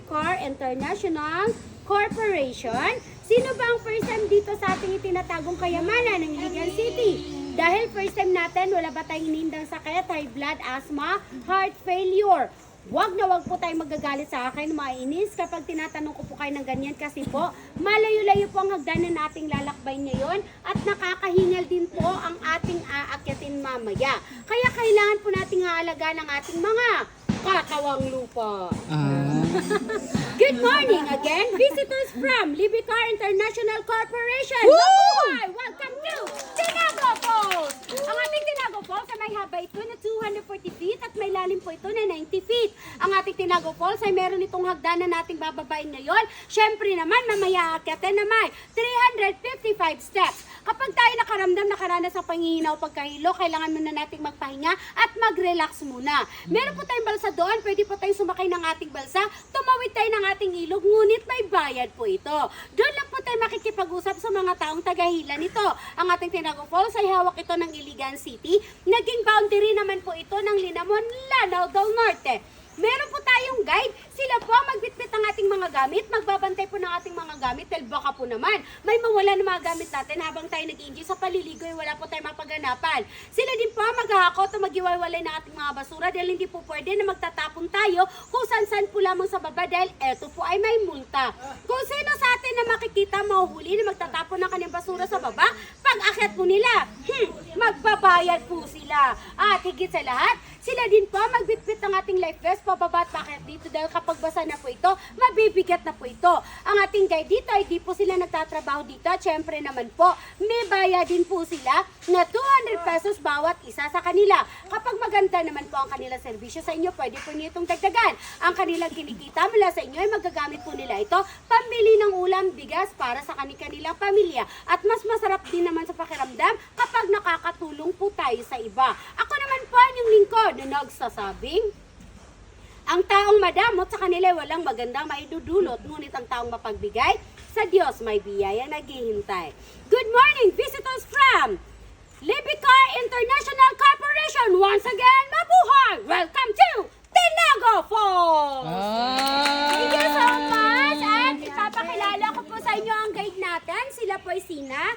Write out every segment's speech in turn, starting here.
Libicar International Corporation. Sino ba ang first time dito sa ating itinatagong kayamanan ng Iligan City? Dahil first time natin, wala ba tayong inindang sakit, high blood, asthma, heart failure? Wag na wag po tayong magagalit sa akin, mainis kapag tinatanong ko po kayo ng ganyan kasi po, malayo-layo po ang hagdanan nating lalakbay ngayon at nakakahingal din po ang ating aakyatin mamaya. Kaya kailangan po nating aalagaan ang ating mga katawang lupa. Good morning again, visitors from Libicar International Corporation. Mabuhay! Welcome to Tinago Falls! Ang ating Tinago Falls ay may haba ito na 240 feet at may lalim po ito na 90 feet. Ang ating Tinago Falls ay meron itong hagdanan nating bababain ngayon. Siyempre naman, mamaya akyatin na may 355 steps. Kapag tayo nakaranas sa panghihinaw pagkahilo, kailangan muna nating magpahinga at mag-relax muna. Meron po tayong balsa doon, pwede po tayong sumakay ng ating balsa, tumawid tayo ng ating ilog, ngunit may bayad po ito. Doon lang po tayo makikipag-usap sa mga taong tagahila nito. Ang ating Tinago Falls ay hawak ito ng Iligan City. Naging boundary naman po ito ng Linamon, Lanao del Norte. Meron po tayong guide. Sila po magbitbit ng ating mga gamit, magbabantay po ng ating mga gamit dahil baka po naman may mawala ng mga gamit natin habang tayo nag-enjoy sa paliligoy, wala po tayong mapaganapan. Sila din po maghahakot o mag-iwalay ng ating mga basura dahil hindi po pwede na magtatapon tayo kung saan-saan po lamang sa baba dahil eto po ay may multa. Kung sino sa atin na makikita mahuhuli na magtatapon ng kanyang basura sa baba, pag akyat po nila, magbabayad po sila. At higit sa lahat, sila din po magbitbit ng ating life vest pababa at paakyat dito dahil kapag basa na po ito, mabibigat na po ito. Ang ating guide dito ay di po sila nagtatrabaho dito at syempre naman po, may bayad din po sila na 200 pesos bawat isa sa kanila. Kapag maganda naman po ang kanilang serbisyo sa inyo, pwede po niyo itong dagdagan. Ang kanilang kinikita mula sa inyo ay magagamit po nila ito pambili ng ulam, bigas para sa kanilang pamilya. At mas masarap din naman sa pakiramdam kapag nakakatulong po tayo sa iba. Ako naman po ang inyong lingkod na nagsasabing, ang taong madamot sa kanila ay walang magandang maidudulot, ngunit ang taong mapagbigay, sa Diyos may biyaya naghihintay. Good morning, visitors from Libicar International Corporation. Once again, mabuhay! Welcome to Tinago Falls! Thank you so much! At ipapakilala ko po sa inyo ang guide natin. Sila po ay sina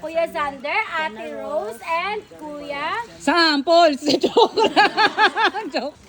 Kuya Zander, Ate Rose, and Kuya Samples! Joke lang! Joke.